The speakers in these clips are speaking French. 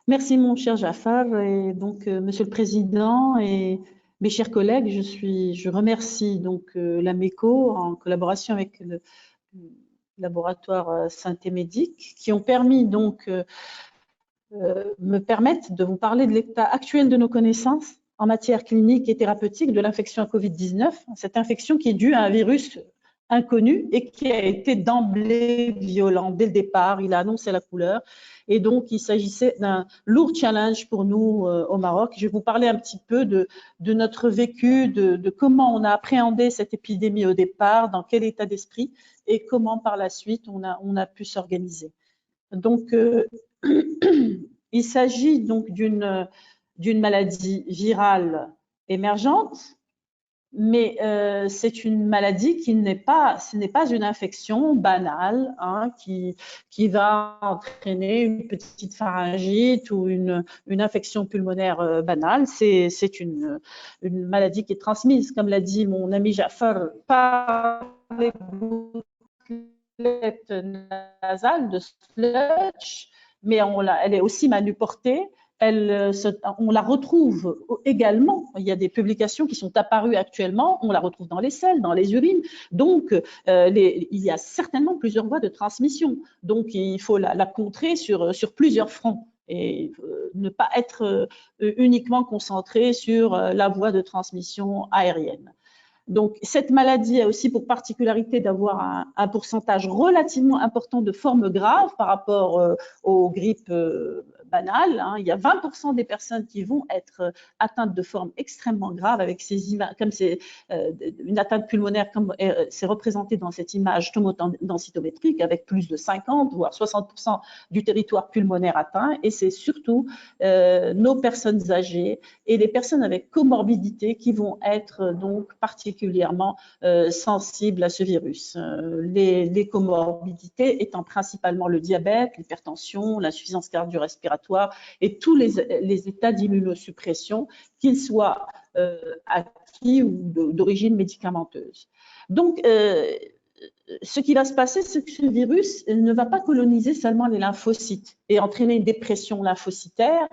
Merci mon cher Jafar et donc Monsieur le Président et mes chers collègues, je remercie donc l'AMECO en collaboration avec le laboratoire Santé Médic qui ont permis donc me permettent de vous parler de l'état actuel de nos connaissances en matière clinique et thérapeutique de l'infection à Covid-19, cette infection qui est due à un virus inconnu et qui a été d'emblée violent dès le départ. Il a annoncé la couleur et donc il s'agissait d'un lourd challenge pour nous au Maroc. Je vais vous parler un petit peu de notre vécu, de comment on a appréhendé cette épidémie au départ, dans quel état d'esprit et comment par la suite on a pu s'organiser. Donc, il s'agit donc d'une maladie virale émergente, mais c'est une maladie ce n'est pas une infection banale hein, qui va entraîner une petite pharyngite ou une infection pulmonaire banale. C'est une maladie qui est transmise, comme l'a dit mon ami Jafar, par les gouttelettes nasales de sludge, mais elle est aussi manuportée. On la retrouve également. Il y a des publications qui sont apparues actuellement. On la retrouve dans les selles, dans les urines. Donc, il y a certainement plusieurs voies de transmission. Donc, il faut la contrer sur plusieurs fronts et ne pas être uniquement concentré sur la voie de transmission aérienne. Donc, cette maladie a aussi pour particularité d'avoir un pourcentage relativement important de formes graves par rapport aux grippes banales. Hein. Il y a 20% des personnes qui vont être atteintes de formes extrêmement graves avec ces images, comme c'est une atteinte pulmonaire, comme c'est représenté dans cette image tomodensitométrique, avec plus de 50 voire 60% du territoire pulmonaire atteint. Et c'est surtout nos personnes âgées et les personnes avec comorbidité qui vont être donc particulièrement sensibles à ce virus. Les comorbidités étant principalement le diabète, l'hypertension, l'insuffisance cardio-respiratoire et tous les états d'immunosuppression, qu'ils soient acquis ou d'origine médicamenteuse. Donc, ce qui va se passer, c'est que ce virus ne va pas coloniser seulement les lymphocytes et entraîner une dépression lymphocytaire.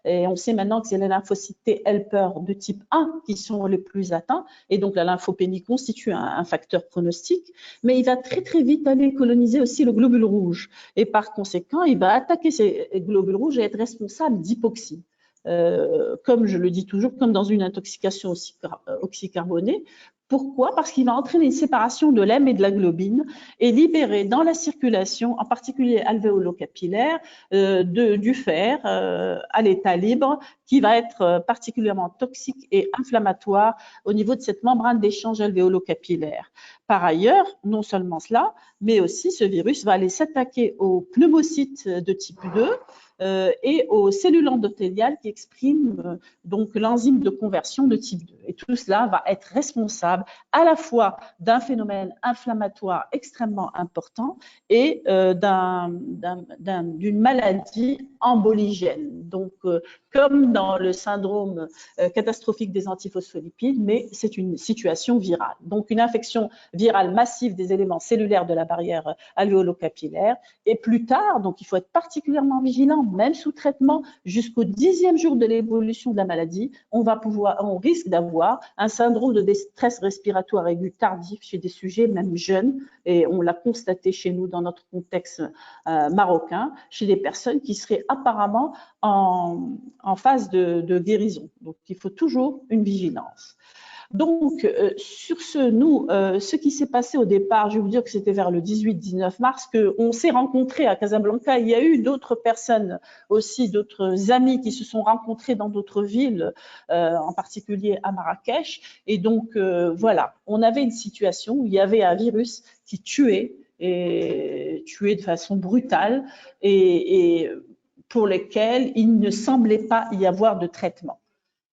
Et on sait maintenant que c'est les lymphocytes T helper de type 1 qui sont les plus atteints. Et donc, la lymphopénie constitue un facteur pronostic. Mais il va très, très vite aller coloniser aussi le globule rouge. Et par conséquent, il va attaquer ces globules rouges et être responsable d'hypoxie. Comme je le dis toujours, comme dans une intoxication oxycarbonée. Pourquoi? Parce qu'il va entraîner une séparation de l'hème et de la globine et libérer dans la circulation, en particulier alvéolo-capillaire, du fer à l'état libre qui va être particulièrement toxique et inflammatoire au niveau de cette membrane d'échange alvéolo-capillaire. Par ailleurs, non seulement cela, mais aussi ce virus va aller s'attaquer aux pneumocytes de type 2 et aux cellules endothéliales qui expriment donc l'enzyme de conversion de type 2. Et tout cela va être responsable à la fois d'un phénomène inflammatoire extrêmement important et d'une maladie emboligène. Donc, comme dans le syndrome catastrophique des antiphospholipides, mais c'est une situation virale. Donc, une infection virale massive des éléments cellulaires de la barrière alvéolo-capillaire. Et plus tard, donc il faut être particulièrement vigilant, même sous traitement, jusqu'au 10e jour de l'évolution de la maladie, on risque d'avoir un syndrome de détresse respiratoire aiguë tardif chez des sujets même jeunes, et on l'a constaté chez nous dans notre contexte marocain, chez des personnes qui seraient apparemment en phase de guérison. Donc, il faut toujours une vigilance. Donc, sur ce, nous, ce qui s'est passé au départ, je vais vous dire que c'était vers le 18-19 mars, qu'on s'est rencontrés à Casablanca. Il y a eu d'autres personnes aussi, d'autres amis qui se sont rencontrés dans d'autres villes, en particulier à Marrakech. Et donc, voilà, on avait une situation où il y avait un virus qui tuait, et tuait de façon brutale, et pour lesquels il ne semblait pas y avoir de traitement.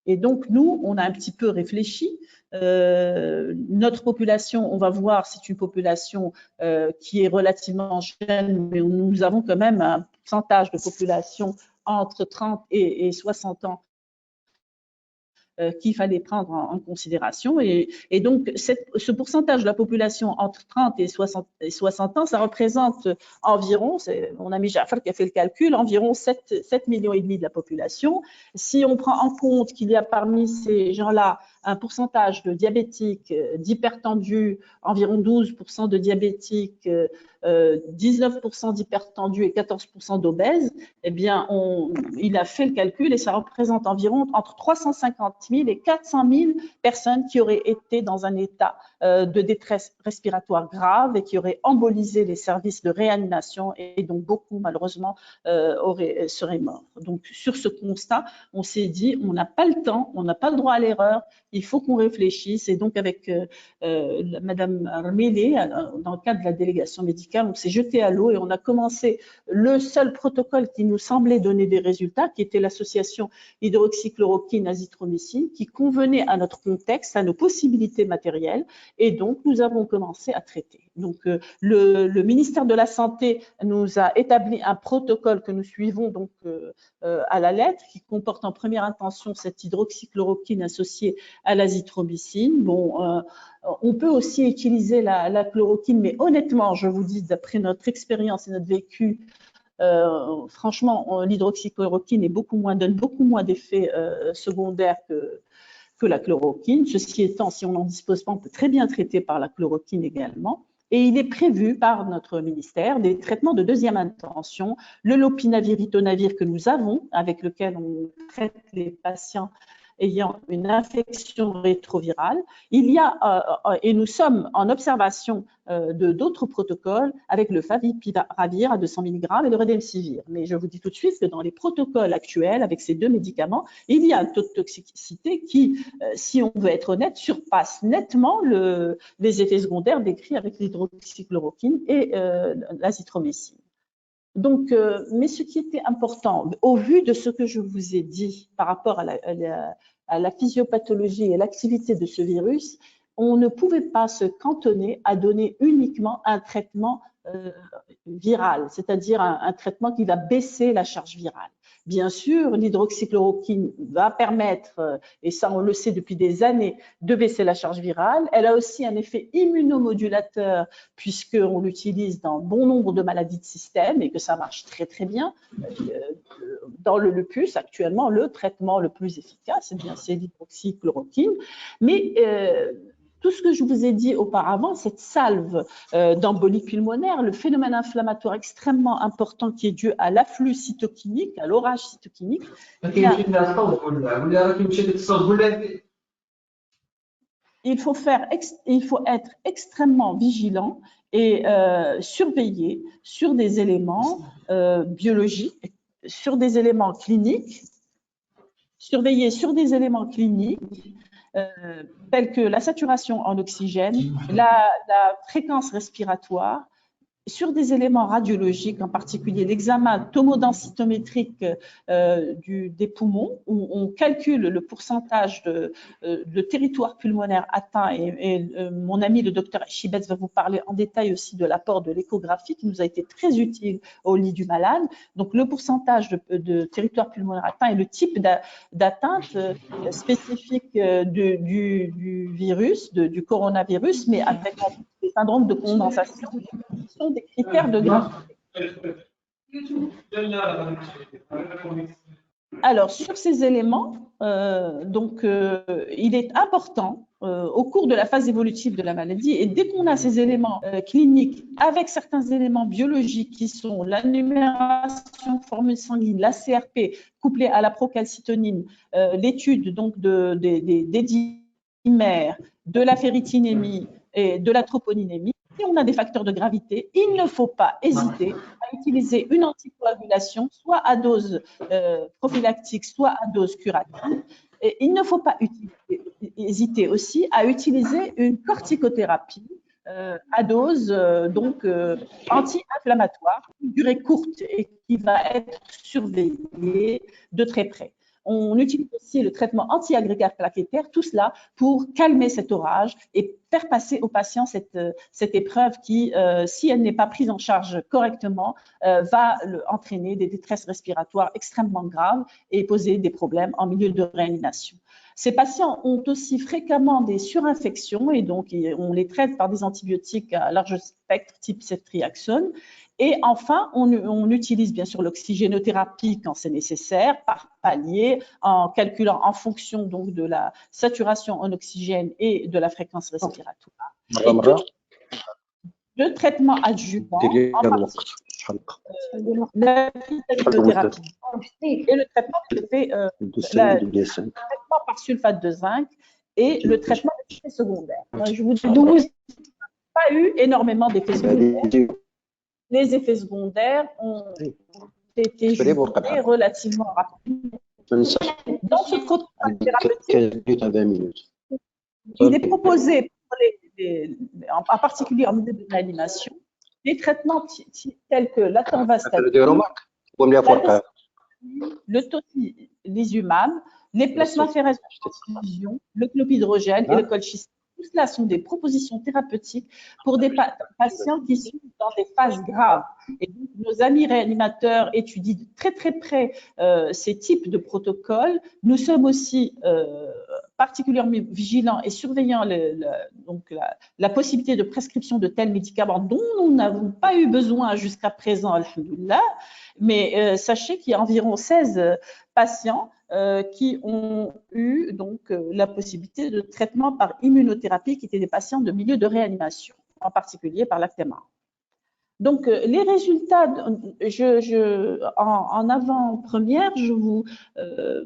Et donc, nous, on a un petit peu réfléchi. Notre population, on va voir, c'est une population qui est relativement jeune, mais nous avons quand même un pourcentage de population entre 30 et 60 ans qu'il fallait prendre en considération. Et donc, ce pourcentage de la population entre 30 et 60 ans, ça représente environ, mon ami Jafar qui a fait le calcul, environ 7,5 millions de la population. Si on prend en compte qu'il y a parmi ces gens-là un pourcentage de diabétiques, d'hypertendus, environ 12% de diabétiques, 19% d'hypertendus et 14% d'obèses, eh bien, il a fait le calcul et ça représente environ entre 350 000 et 400 000 personnes qui auraient été dans un état de détresse respiratoire grave et qui auraient embolisé les services de réanimation et donc beaucoup, malheureusement, seraient morts. Donc, sur ce constat, on s'est dit, on n'a pas le temps, on n'a pas le droit à l'erreur, il faut qu'on réfléchisse. Et donc, avec Madame Armélé, dans le cadre de la délégation médicale, on s'est jeté à l'eau et on a commencé le seul protocole qui nous semblait donner des résultats, qui était l'association hydroxychloroquine-azithromycine, qui convenait à notre contexte, à nos possibilités matérielles. Et donc, nous avons commencé à traiter. Donc, le ministère de la Santé nous a établi un protocole que nous suivons donc à la lettre, qui comporte en première intention cette hydroxychloroquine associée à l'azithromycine. Bon, on peut aussi utiliser la chloroquine, mais honnêtement, je vous dis, d'après notre expérience et notre vécu, franchement, l'hydroxychloroquine donne beaucoup moins d'effets secondaires que la chloroquine. Ceci étant, si on n'en dispose pas, on peut très bien traiter par la chloroquine également. Et il est prévu par notre ministère des traitements de deuxième intention, le lopinavir-ritonavir que nous avons, avec lequel on traite les patients ayant une infection rétrovirale. Il y a, et nous sommes en observation de d'autres protocoles avec le favipiravir à 200 mg et le redemsivir. Mais je vous dis tout de suite que dans les protocoles actuels, avec ces deux médicaments, il y a un taux de toxicité qui, si on veut être honnête, surpasse nettement les effets secondaires décrits avec l'hydroxychloroquine et l'azithromycine. Donc, mais ce qui était important, au vu de ce que je vous ai dit par rapport à la physiopathologie et l'activité de ce virus, on ne pouvait pas se cantonner à donner uniquement un traitement viral, c'est-à-dire un traitement qui va baisser la charge virale. Bien sûr, l'hydroxychloroquine va permettre, et ça on le sait depuis des années, de baisser la charge virale. Elle a aussi un effet immunomodulateur puisqu'on l'utilise dans bon nombre de maladies de système et que ça marche très très bien. Dans le lupus, actuellement, le traitement le plus efficace, c'est l'hydroxychloroquine. Mais tout ce que je vous ai dit auparavant, cette salve d'embolie pulmonaire, le phénomène inflammatoire extrêmement important qui est dû à l'afflux cytokinique, à l'orage cytokinique. Il faut être extrêmement vigilant et surveiller sur des éléments biologiques, sur des éléments cliniques, surveiller sur des éléments cliniques tels que la saturation en oxygène, la fréquence respiratoire, sur des éléments radiologiques, en particulier l'examen tomodensitométrique des poumons, où on calcule le pourcentage de territoire pulmonaire atteint. Et mon ami le docteur Chibetz va vous parler en détail aussi de l'apport de l'échographie qui nous a été très utile au lit du malade. Donc le pourcentage de territoire pulmonaire atteint et le type d'atteinte spécifique du virus, du coronavirus, mais avec des syndromes de condensation qui sont des critères de gravité. Alors, sur ces éléments, il est important au cours de la phase évolutive de la maladie, et dès qu'on a ces éléments cliniques avec certains éléments biologiques qui sont la numération formule sanguine, la CRP couplée à la procalcitonine, l'étude donc des dimères, de la ferritinémie et de la troponinémie. Si on a des facteurs de gravité, il ne faut pas hésiter à utiliser une anticoagulation, soit à dose prophylactique, soit à dose curative. Et il ne faut pas hésiter aussi à utiliser une corticothérapie à dose anti-inflammatoire, une durée courte et qui va être surveillée de très près. On utilise aussi le traitement anti-agrégat plaquettaire, tout cela pour calmer cet orage et faire passer aux patients cette épreuve qui, si elle n'est pas prise en charge correctement, va entraîner des détresses respiratoires extrêmement graves et poser des problèmes en milieu de réanimation. Ces patients ont aussi fréquemment des surinfections et donc on les traite par des antibiotiques à large spectre type ceftriaxone. Et enfin, on utilise bien sûr l'oxygénothérapie quand c'est nécessaire, par palier, en calculant en fonction donc de la saturation en oxygène et de la fréquence respiratoire. Et le traitement adjuvant, en particulier la vitaminothérapie et le traitement par sulfate de zinc et le traitement des effets secondaires. Je vous dis, nous n'avons pas eu énormément d'effets secondaires. Les effets secondaires ont été jugés relativement rapidement. Dans ce protocole thérapeutique, il est proposé, en particulier en milieu de réanimation, des traitements tels que l'atorvastatin, le tocilizumab, les plasmaphéreses de transfusion, le clopidogrel et le colchicine. Tout cela sont des propositions thérapeutiques pour des patients qui sont dans des phases graves. Et donc, nos amis réanimateurs étudient de très très près ces types de protocoles. Nous sommes aussi particulièrement vigilants et surveillants la possibilité de prescription de tels médicaments dont nous n'avons pas eu besoin jusqu'à présent, alhamdoulilah. Mais sachez qu'il y a environ 16 patients qui ont eu donc la possibilité de traitement par immunothérapie, qui étaient des patients de milieu de réanimation, en particulier par l'Actemra. Donc, les résultats, en avant-première, je vous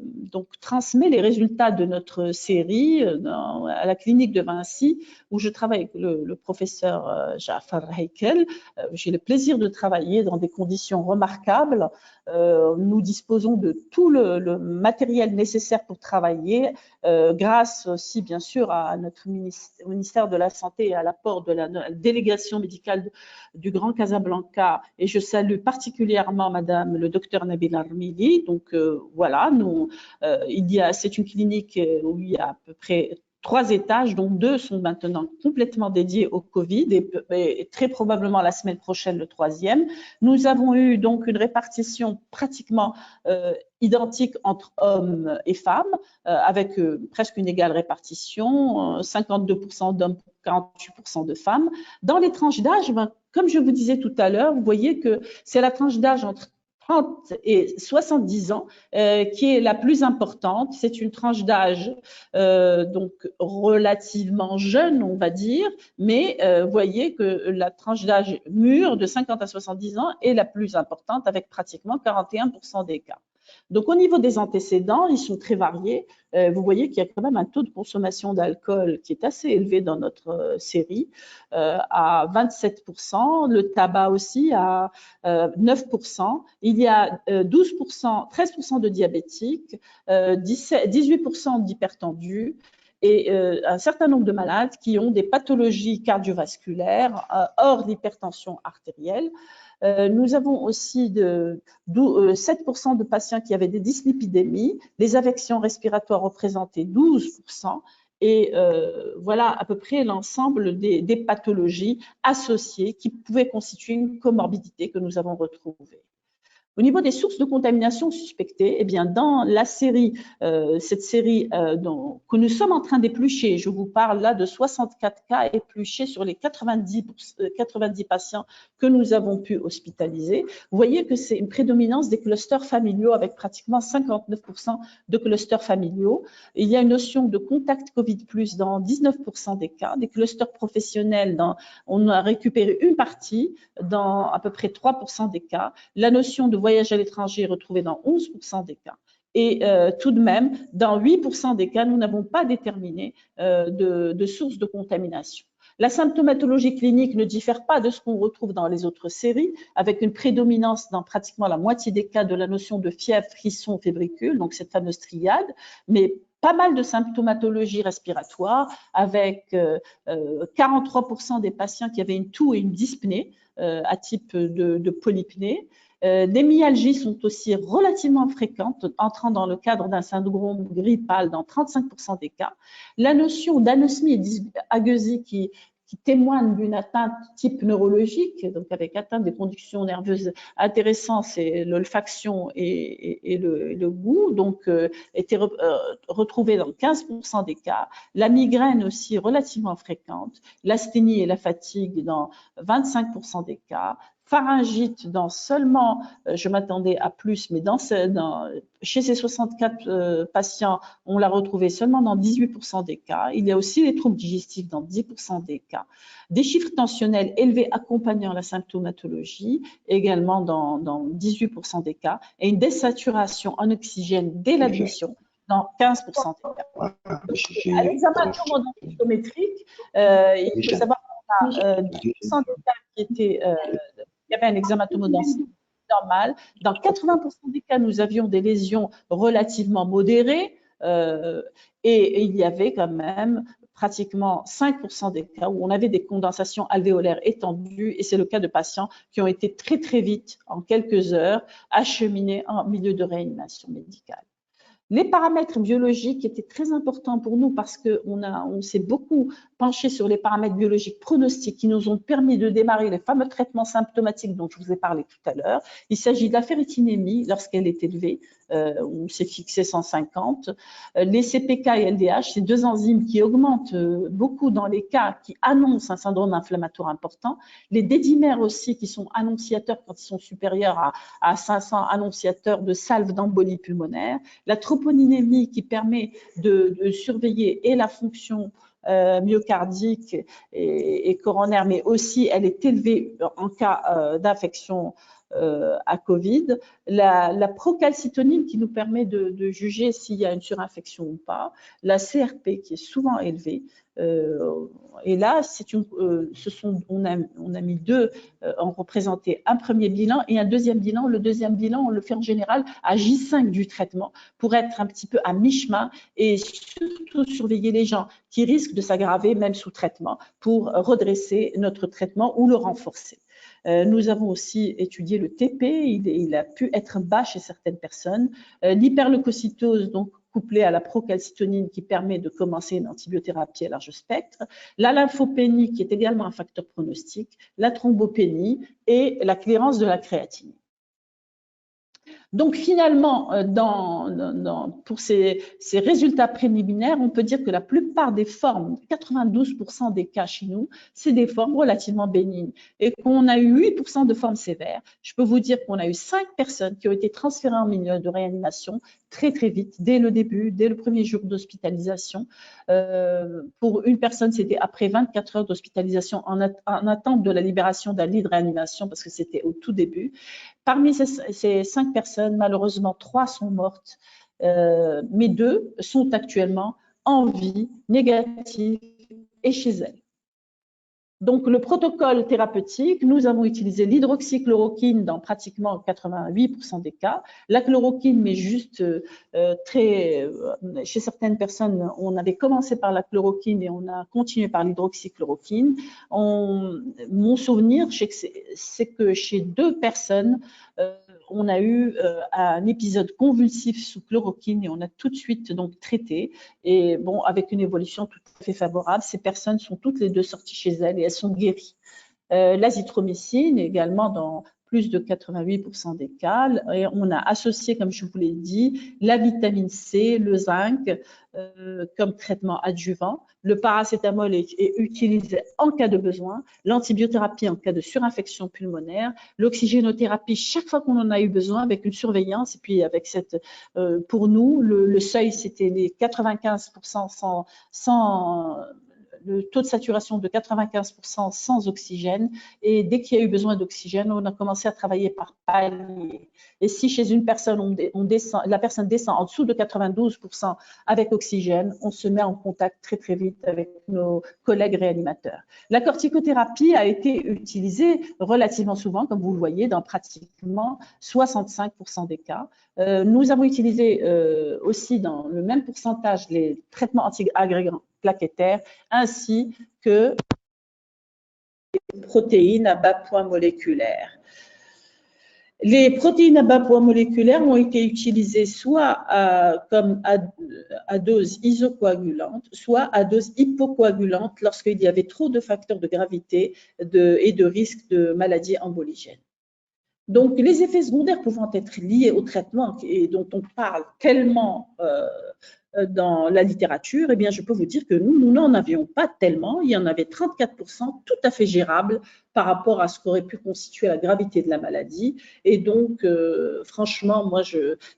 donc transmets les résultats de notre série à la clinique de Vinci, où je travaille avec le professeur Jaafar Heikel. J'ai le plaisir de travailler dans des conditions remarquables. Nous disposons de tout le matériel nécessaire pour travailler, grâce aussi, bien sûr, à notre ministère de la Santé et à l'apport de la délégation médicale du Grand Casablanca, et je salue particulièrement Madame le docteur Nabil Armili. Donc voilà, c'est une clinique où il y a à peu près 3 étages, dont 2 sont maintenant complètement dédiés au Covid et très probablement la semaine prochaine le 3e. Nous avons eu donc une répartition pratiquement identique entre hommes et femmes, avec presque une égale répartition, 52% d'hommes, 48% de femmes. Dans les tranches d'âge, comme je vous disais tout à l'heure, vous voyez que c'est la tranche d'âge entre 30 et 70 ans qui est la plus importante. C'est une tranche d'âge donc relativement jeune, on va dire, mais vous voyez que la tranche d'âge mûre de 50 à 70 ans est la plus importante, avec pratiquement 41% des cas. Donc, au niveau des antécédents, ils sont très variés. Vous voyez qu'il y a quand même un taux de consommation d'alcool qui est assez élevé dans notre série, à 27%, le tabac aussi à 9%. Il y a 13% de diabétiques, 18% d'hypertendus, et un certain nombre de malades qui ont des pathologies cardiovasculaires hors l'hypertension artérielle. Nous avons aussi 7% de patients qui avaient des dyslipidémies. Les affections respiratoires représentaient 12%. Et voilà à peu près l'ensemble des pathologies associées qui pouvaient constituer une comorbidité que nous avons retrouvée. Au niveau des sources de contamination suspectées, eh bien, dans la série, cette série que nous sommes en train d'éplucher, je vous parle là de 64 cas épluchés sur les 90 patients que nous avons pu hospitaliser. Vous voyez que c'est une prédominance des clusters familiaux, avec pratiquement 59% de clusters familiaux. Il y a une notion de contact Covid+, dans 19% des cas. Des clusters professionnels, on a récupéré une partie dans à peu près 3% des cas. La notion de voyage à l'étranger est retrouvée dans 11% des cas. Et tout de même, dans 8% des cas, nous n'avons pas déterminé de source de contamination. La symptomatologie clinique ne diffère pas de ce qu'on retrouve dans les autres séries, avec une prédominance dans pratiquement la moitié des cas de la notion de fièvre, frisson, fébricule, donc cette fameuse triade, mais pas mal de symptomatologie respiratoire, avec 43% des patients qui avaient une toux et une dyspnée à type de polypnée. Les myalgies sont aussi relativement fréquentes, entrant dans le cadre d'un syndrome grippal dans 35% des cas. La notion d'anosmie et d'agueusie qui qui témoignent d'une atteinte type neurologique, donc avec atteinte des conductions nerveuses intéressantes, c'est l'olfaction et le goût, donc étaient retrouvés dans 15% des cas. La migraine aussi relativement fréquente, l'asthénie et la fatigue dans 25% des cas. Pharyngite dans seulement, je m'attendais à plus, mais chez ces 64 patients, on l'a retrouvé seulement dans 18% des cas. Il y a aussi les troubles digestifs dans 10% des cas. Des chiffres tensionnels élevés accompagnant la symptomatologie, également dans 18% des cas, et une désaturation en oxygène dès l'admission dans 15% des cas. À l'examen tomodensitométrique, il faut savoir qu'on a 10% des cas qui étaient il y avait un examen tomodensitométrique normal. Dans 80% des cas, nous avions des lésions relativement modérées et il y avait quand même pratiquement 5% des cas où on avait des condensations alvéolaires étendues et c'est le cas de patients qui ont été très très vite, en quelques heures, acheminés en milieu de réanimation médicale. Les paramètres biologiques étaient très importants pour nous parce qu'on s'est beaucoup penché sur les paramètres biologiques pronostiques qui nous ont permis de démarrer les fameux traitements symptomatiques dont je vous ai parlé tout à l'heure. Il s'agit de la ferritinémie lorsqu'elle est élevée, on s'est fixé 150. Les CPK et LDH, ces deux enzymes qui augmentent beaucoup dans les cas qui annoncent un syndrome inflammatoire important. Les dédimères aussi qui sont annonciateurs quand ils sont supérieurs à 500 annonciateurs de salve d'embolie pulmonaire. La troponinémie qui permet de surveiller et la fonction myocardique et coronaire, mais aussi elle est élevée en cas d'infection à Covid. La procalcitonine qui nous permet de juger s'il y a une surinfection ou pas. La CRP qui est souvent élevée. Et là, on a mis deux, on représentait un premier bilan et un deuxième bilan. Le deuxième bilan, on le fait en général à J5 du traitement pour être un petit peu à mi-chemin et surtout surveiller les gens qui risquent de s'aggraver même sous traitement pour redresser notre traitement ou le renforcer. Nous avons aussi étudié le TP, il a pu être bas chez certaines personnes. L'hyperleucocytose, donc couplée à la procalcitonine qui permet de commencer une antibiothérapie à large spectre, la lymphopénie qui est également un facteur pronostique, la thrombopénie et la clairance de la créatine. Donc finalement, pour ces résultats préliminaires, on peut dire que la plupart des formes, 92% des cas chez nous, c'est des formes relativement bénignes et qu'on a eu 8% de formes sévères. Je peux vous dire qu'on a eu 5 personnes qui ont été transférées en milieu de réanimation très très vite, dès le début, dès le premier jour d'hospitalisation. Pour une personne, c'était après 24 heures d'hospitalisation en attente de la libération d'un lit de réanimation parce que c'était au tout début. Parmi ces 5 personnes, malheureusement, 3 sont mortes, mais 2 sont actuellement en vie, négatives et chez elles. Donc, le protocole thérapeutique, nous avons utilisé l'hydroxychloroquine dans pratiquement 88% des cas. La chloroquine, mais juste chez certaines personnes, on avait commencé par la chloroquine et on a continué par l'hydroxychloroquine. Mon souvenir, c'est que chez 2 personnes, on a eu un épisode convulsif sous chloroquine et on a tout de suite donc traité. Et bon, avec une évolution tout à fait favorable, ces personnes sont toutes les 2 sorties chez elles et elles sont guéries. L'azithromycine également dans plus de 88% des cas. Et on a associé, comme je vous l'ai dit, la vitamine C, le zinc comme traitement adjuvant. Le paracétamol est utilisé en cas de besoin, l'antibiothérapie en cas de surinfection pulmonaire, l'oxygénothérapie chaque fois qu'on en a eu besoin avec une surveillance. Et puis avec pour nous, le seuil, c'était les 95% le taux de saturation de 95% sans oxygène. Et dès qu'il y a eu besoin d'oxygène, on a commencé à travailler par palier. Et si chez une personne, la personne descend en dessous de 92% avec oxygène, on se met en contact très très vite avec nos collègues réanimateurs. La corticothérapie a été utilisée relativement souvent, comme vous le voyez, dans pratiquement 65% des cas. Nous avons utilisé aussi dans le même pourcentage les traitements anti-agrégants plaquettaires ainsi que les protéines à bas point moléculaire. Les protéines à bas poids moléculaires ont été utilisées soit à dose isocoagulante, soit à dose hypocoagulante lorsqu'il y avait trop de facteurs de gravité et de risque de maladies emboligènes. Donc, les effets secondaires pouvant être liés au traitement et dont on parle tellement dans la littérature, eh bien, je peux vous dire que nous n'en avions pas tellement. Il y en avait 34%, tout à fait gérable par rapport à ce qu'aurait pu constituer la gravité de la maladie. Et donc, franchement, moi,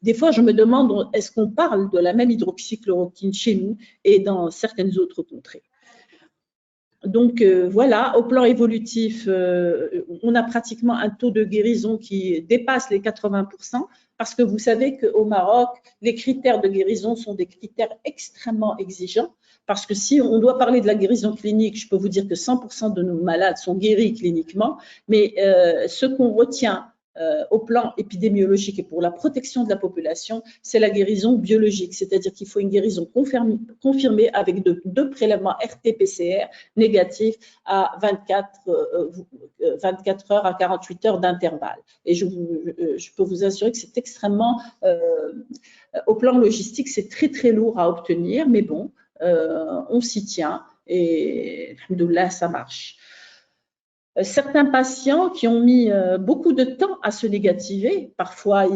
des fois, je me demande, est-ce qu'on parle de la même hydroxychloroquine chez nous et dans certaines autres contrées? Donc voilà, au plan évolutif, on a pratiquement un taux de guérison qui dépasse les 80%, parce que vous savez qu'au Maroc, les critères de guérison sont des critères extrêmement exigeants, parce que si on doit parler de la guérison clinique, je peux vous dire que 100% de nos malades sont guéris cliniquement, mais ce qu'on retient au plan épidémiologique et pour la protection de la population, c'est la guérison biologique, c'est-à-dire qu'il faut une guérison confirmée avec deux prélèvements RT-PCR négatifs à 24 heures à 48 heures d'intervalle. Et je peux vous assurer que c'est extrêmement, au plan logistique, c'est très très lourd à obtenir, mais bon, on s'y tient et alhamdoulilah, ça marche. Certains patients qui ont mis beaucoup de temps à se négativer, parfois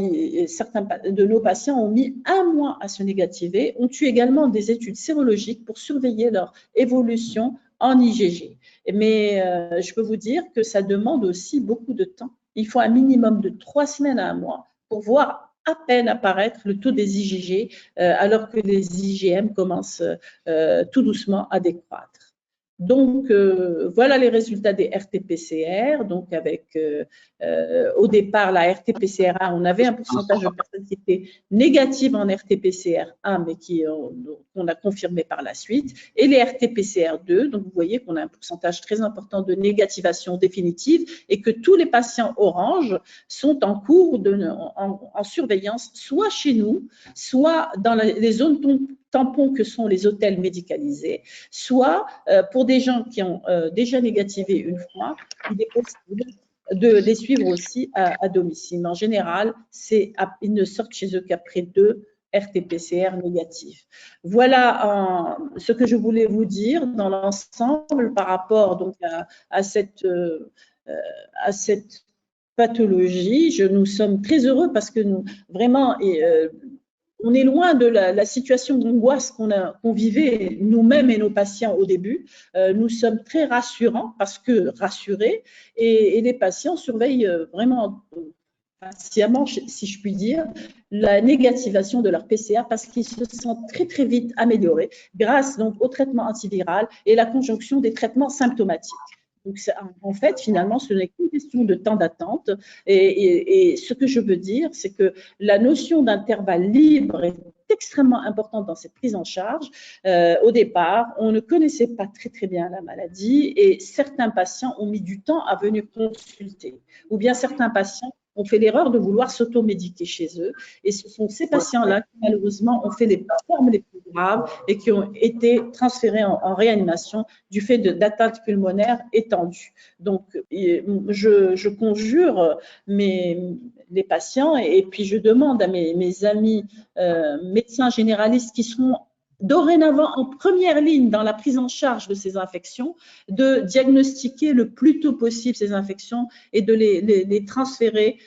certains de nos patients ont mis 1 mois à se négativer, ont eu également des études sérologiques pour surveiller leur évolution en IgG. Mais je peux vous dire que ça demande aussi beaucoup de temps. Il faut un minimum de 3 semaines à 1 mois pour voir à peine apparaître le taux des IgG alors que les IgM commencent tout doucement à décroître. Donc, voilà les résultats des RT-PCR. Donc, avec au départ, la RT-PCR1, on avait un pourcentage de personnes qui étaient négatives en RT-PCR1, mais qu'on a confirmé par la suite. Et les RT-PCR2, donc vous voyez qu'on a un pourcentage très important de négativation définitive et que tous les patients orange sont en cours en surveillance, soit chez nous, soit dans les zones tampons que sont les hôtels médicalisés, soit pour des gens qui ont déjà négativé une fois, il est possible de les suivre aussi à domicile. Mais en général, ils ne sortent chez eux qu'après 2 RT-PCR négatifs. Voilà ce que je voulais vous dire dans l'ensemble par rapport donc à cette pathologie. Nous sommes très heureux parce que nous, vraiment, on est loin de la situation d'angoisse qu'on vivait nous-mêmes et nos patients au début. Nous sommes très rassurants rassurés et les patients surveillent vraiment patiemment, si je puis dire, la négativation de leur PCR parce qu'ils se sentent très très vite améliorés grâce donc au traitement antiviral et la conjonction des traitements symptomatiques. Donc, en fait, finalement, ce n'est qu'une question de temps d'attente. Et ce que je veux dire, c'est que la notion d'intervalle libre est extrêmement importante dans cette prise en charge. Au départ, on ne connaissait pas très très bien la maladie et certains patients ont mis du temps à venir consulter. Ou bien certains patients ont fait l'erreur de vouloir s'automédiquer chez eux. Et ce sont ces patients-là qui, malheureusement, ont fait les formes les plus graves et qui ont été transférés en réanimation du fait d'atteintes pulmonaires étendues. Donc, je conjure les patients et puis je demande à mes amis médecins généralistes qui seront dorénavant en première ligne dans la prise en charge de ces infections, de diagnostiquer le plus tôt possible ces infections et de les transférer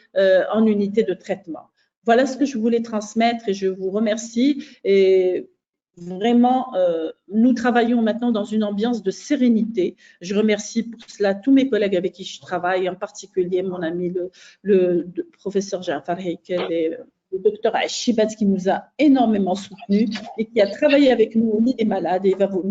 en unité de traitement. Voilà ce que je voulais transmettre et je vous remercie. Et vraiment, nous travaillons maintenant dans une ambiance de sérénité. Je remercie pour cela tous mes collègues avec qui je travaille, en particulier mon ami le professeur Jafar Heikel et le docteur Achibat qui nous a énormément soutenus et qui a travaillé avec nous au lit des malades et va vous